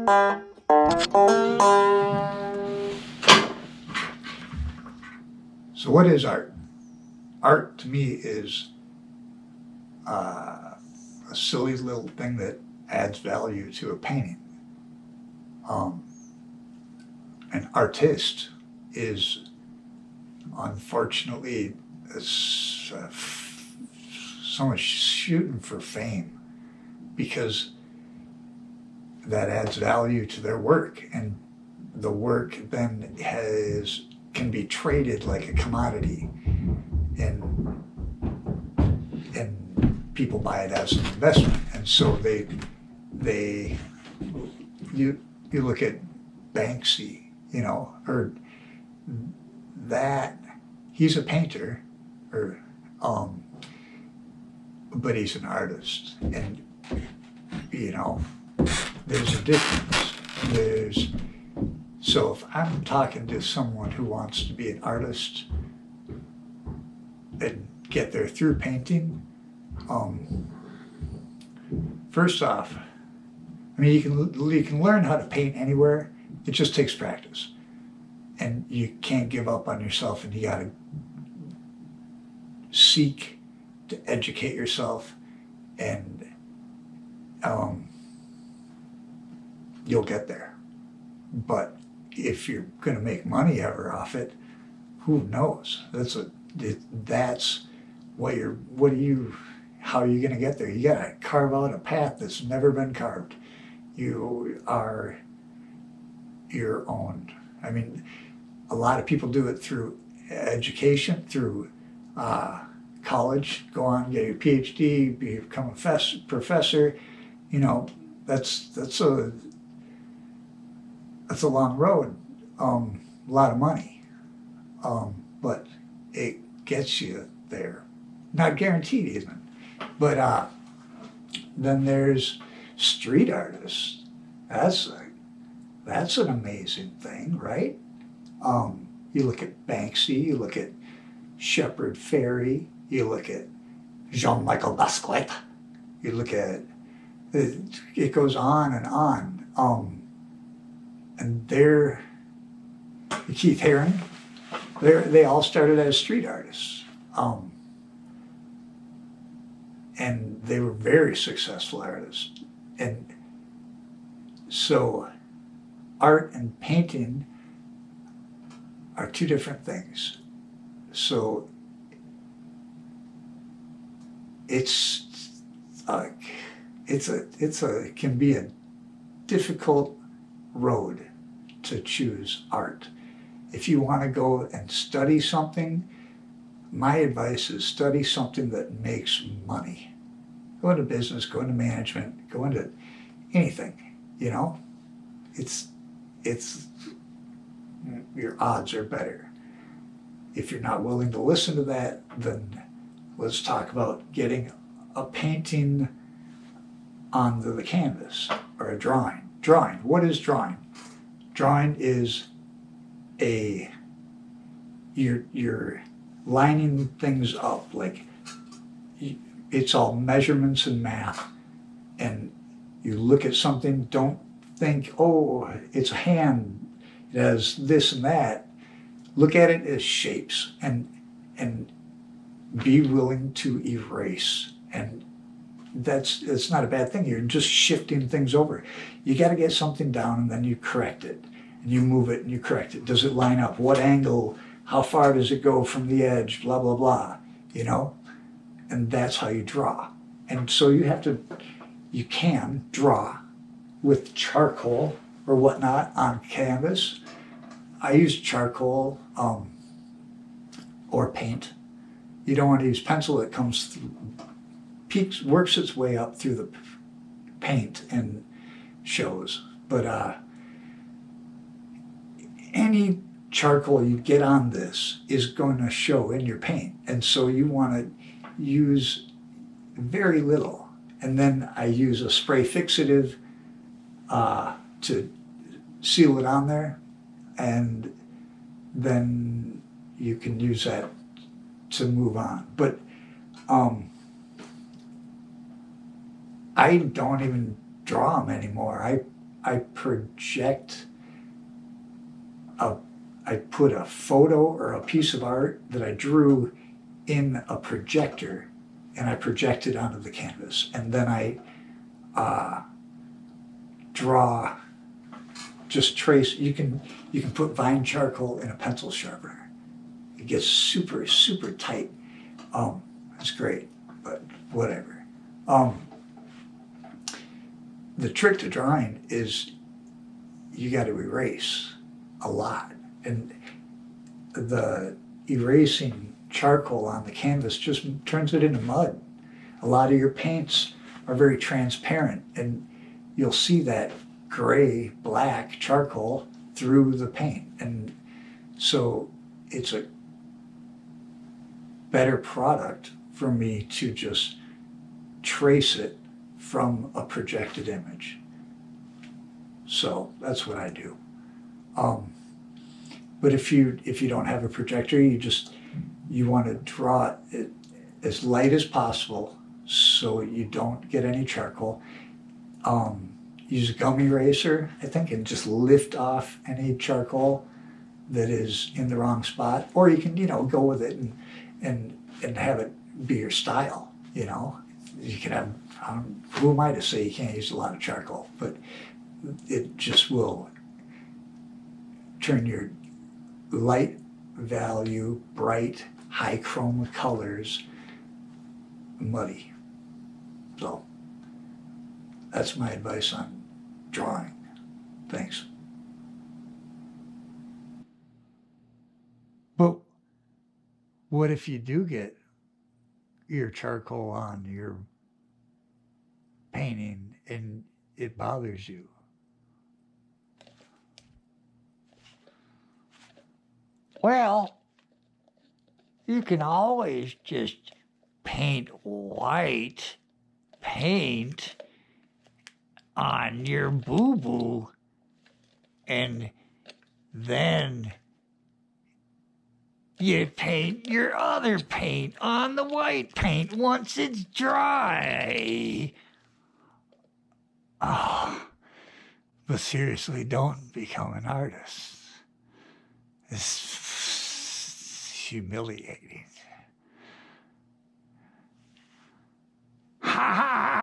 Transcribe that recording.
So what is art? Art to me is a silly little thing that adds value to a painting. Um, an artist is unfortunately so much shooting for fame because that adds value to their work, and the work then can be traded like a commodity, and people buy it as an investment. And so you look at Banksy, or that he's a painter, or but he's an artist, and there's a difference. So if I'm talking to someone who wants to be an artist and get there through painting, first off, I mean, you can learn how to paint anywhere. It just takes practice, and you can't give up on yourself, and you got to seek to educate yourself, and you'll get there. But if you're going to make money ever off it, who knows? How are you going to get there? You got to carve out a path that's never been carved. You are your own. I mean, a lot of people do it through education, through college, go on, get your PhD, become a professor. That's a long road, a lot of money, but it gets you there. Not guaranteed even, but then there's street artists. That's an amazing thing, right? You look at Banksy, you look at Shepard Fairey, you look at Jean-Michel Basquiat, you look at it goes on and on. And Keith Haring, they all started as street artists. And they were very successful artists. And so art and painting are two different things. So it can be a difficult road to choose art. If you want to go and study something, my advice is study something that makes money. Go into business, go into management, go into anything, It's your odds are better. If you're not willing to listen to that, then let's talk about getting a painting onto the canvas, or a drawing. Drawing, what is drawing? Drawing is you're lining things up, like it's all measurements and math, and you look at something, don't think, oh, it's a hand, it has this and that. Look at it as shapes, and be willing to erase, and it's not a bad thing. You're just shifting things over. You got to get something down, and then you correct it, and you move it, and you correct it. Does it line up? What angle? How far does it go from the edge? Blah, blah, blah, And that's how you draw. And so you can draw with charcoal or whatnot on canvas. I use charcoal or paint. You don't want to use pencil. It comes through, works its way up through the paint and shows. But any charcoal you get on this is going to show in your paint. And so you want to use very little. And then I use a spray fixative to seal it on there. And then you can use that to move on. But I don't even draw them anymore. I project I put a photo or a piece of art that I drew in a projector, and I project it onto the canvas, and then I draw, just trace. You can put vine charcoal in a pencil sharpener. It gets super tight. It's great, but whatever. The trick to drawing is you got to erase a lot, and the erasing charcoal on the canvas just turns it into mud. A lot of your paints are very transparent, and you'll see that gray, black charcoal through the paint. And so it's a better product for me to just trace it from a projected image. So that's what I do. But if you don't have a projector, you want to draw it as light as possible so you don't get any charcoal. Use a gum eraser, I think, and just lift off any charcoal that is in the wrong spot. Or you can, go with it and have it be your style, You can have, who am I to say you can't use a lot of charcoal? But it just will turn your light value, bright, high chroma colors muddy. So that's my advice on drawing. Thanks. But what if you do get your charcoal on your painting and it bothers you? Well, you can always just paint white paint on your boo-boo, and then you paint your other paint on the white paint once it's dry. Oh, but seriously, don't become an artist. It's humiliating. Ha ha!